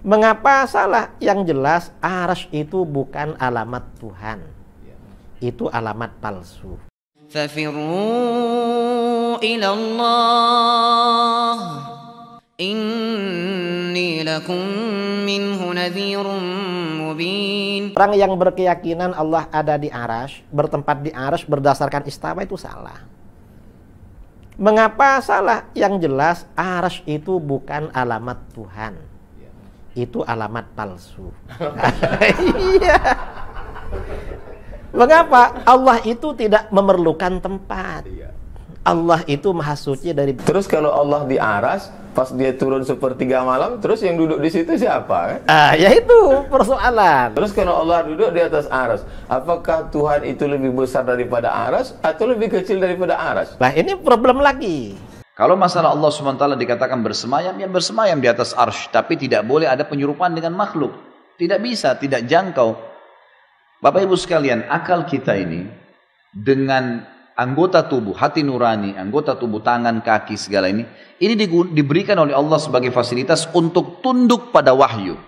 Mengapa salah? Yang jelas arsy itu bukan alamat Tuhan. Itu alamat palsu. Fafirru ilallah inni lakum minhu nadhirun mubin. Orang yang berkeyakinan Allah ada di arsy, bertempat di arsy berdasarkan istawa itu salah. Mengapa salah? Yang jelas arsy itu bukan alamat Tuhan. Itu alamat palsu. Iya. Mengapa? Allah itu tidak memerlukan tempat. Allah itu maha suci dari. Terus kalau Allah di aras, pas dia turun sepertiga malam, terus yang duduk di situ siapa? Ya itu persoalan. Terus kalau Allah duduk di atas aras, apakah Tuhan itu lebih besar daripada aras atau lebih kecil daripada aras? Nah ini problem lagi. Kalau masalah Allah SWT dikatakan bersemayam, ya bersemayam di atas arsy, tapi tidak boleh ada penyerupaan dengan makhluk. Tidak bisa, tidak jangkau. Bapak Ibu sekalian, akal kita ini dengan anggota tubuh, hati nurani, anggota tubuh, tangan, kaki, segala ini diberikan oleh Allah sebagai fasilitas untuk tunduk pada wahyu.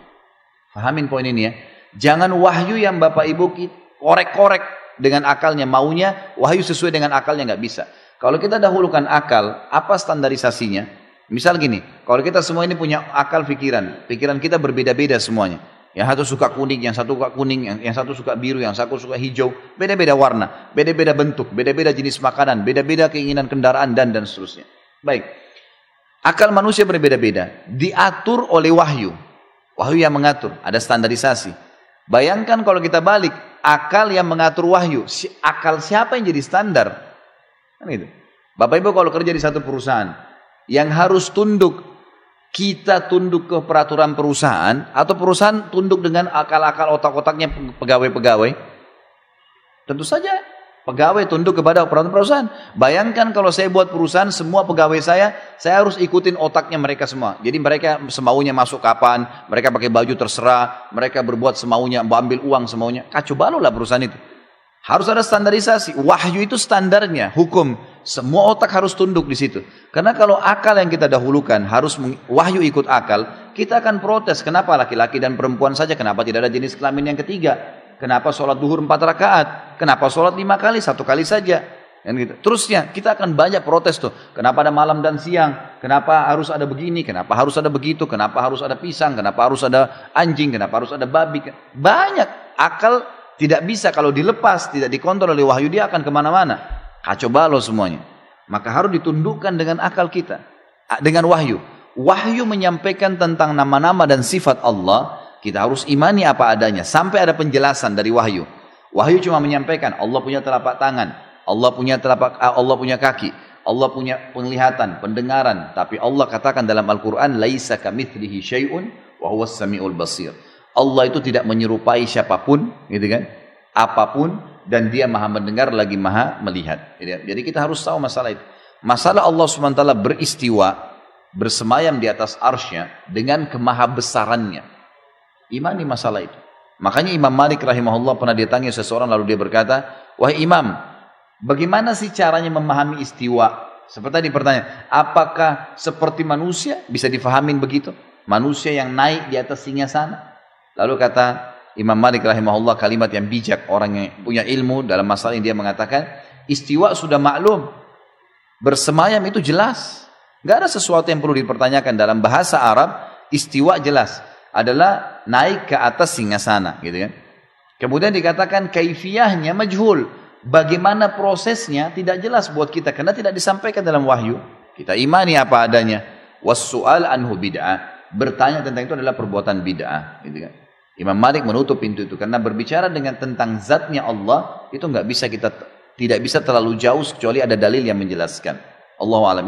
Fahamin poin ini ya. Jangan wahyu yang Bapak Ibu korek-korek dengan akalnya, maunya wahyu sesuai dengan akalnya, nggak bisa. Kalau kita dahulukan akal, apa standarisasinya? Misal gini, kalau kita semua ini punya akal pikiran kita berbeda-beda semuanya. Yang satu suka kuning, yang satu suka kuning, yang satu suka biru, yang satu suka hijau, beda-beda warna, beda-beda bentuk, beda-beda jenis makanan, beda-beda keinginan kendaraan dan seterusnya. Baik, akal manusia berbeda-beda, diatur oleh wahyu. Wahyu yang mengatur, ada standarisasi. Bayangkan kalau kita balik, akal yang mengatur wahyu, akal siapa yang jadi standar? Kan itu. Bapak Ibu kalau kerja di satu perusahaan yang harus tunduk, kita tunduk ke peraturan perusahaan atau perusahaan tunduk dengan akal-akal otak-otaknya pegawai-pegawai? Tentu saja pegawai tunduk kepada peraturan perusahaan. Bayangkan kalau saya buat perusahaan, semua pegawai saya harus ikutin otaknya mereka semua. Jadi mereka semaunya masuk kapan, mereka pakai baju terserah, mereka berbuat semaunya, ambil uang semaunya. Kacau balau lah perusahaan itu. Harus ada standarisasi. Wahyu itu standarnya, hukum. Semua otak harus tunduk di situ. Karena kalau akal yang kita dahulukan harus wahyu ikut akal, kita akan protes. Kenapa laki-laki dan perempuan saja? Kenapa tidak ada jenis kelamin yang ketiga? Kenapa sholat duhur 4 rakaat? Kenapa sholat 5 kali? 1 kali saja. Dan gitu. Terusnya kita akan banyak protes tuh. Kenapa ada malam dan siang? Kenapa harus ada begini? Kenapa harus ada begitu? Kenapa harus ada pisang? Kenapa harus ada anjing? Kenapa harus ada babi? Banyak. Akal tidak bisa kalau dilepas, tidak dikontrol oleh wahyu, dia akan kemana-mana. Kacau balau semuanya. Maka harus ditundukkan dengan akal kita. Dengan wahyu. Wahyu menyampaikan tentang nama-nama dan sifat Allah. Kita harus imani apa adanya. Sampai ada penjelasan dari wahyu. Wahyu cuma menyampaikan Allah punya telapak tangan. Allah punya kaki. Allah punya penglihatan, pendengaran. Tapi Allah katakan dalam Al-Quran, Laisa kamitslihi syai'un wa huwas sami'ul basir. Allah itu tidak menyerupai siapapun, gitu kan? Apapun, dan dia maha mendengar lagi maha melihat. Jadi kita harus tahu masalah itu. Masalah Allah SWT beristiwa, bersemayam di atas arsy-Nya dengan kemahabesarannya. Imani masalah itu. Makanya Imam Malik rahimahullah pernah ditanya seseorang, lalu dia berkata, wahai Imam, bagaimana sih caranya memahami istiwa? Seperti tadi pertanyaan, apakah seperti manusia? Bisa difahamin begitu? Manusia yang naik di atas singgasana? Lalu kata Imam Malik rahimahullah kalimat yang bijak, orang yang punya ilmu dalam masalah ini, dia mengatakan istiwa sudah maklum, bersemayam itu jelas, nggak ada sesuatu yang perlu dipertanyakan. Dalam bahasa Arab istiwa jelas adalah naik ke atas singgasana, gitu kan. Kemudian dikatakan kaifiyahnya majhul, bagaimana prosesnya tidak jelas buat kita karena tidak disampaikan dalam wahyu. Kita imani apa adanya. Was-su'al anhu bid'ah, bertanya tentang itu adalah perbuatan bid'ah, gitu kan. Imam Malik menutup pintu itu karena berbicara dengan tentang zatnya Allah itu tidak bisa terlalu jauh kecuali ada dalil yang menjelaskan. Allahu a'lam.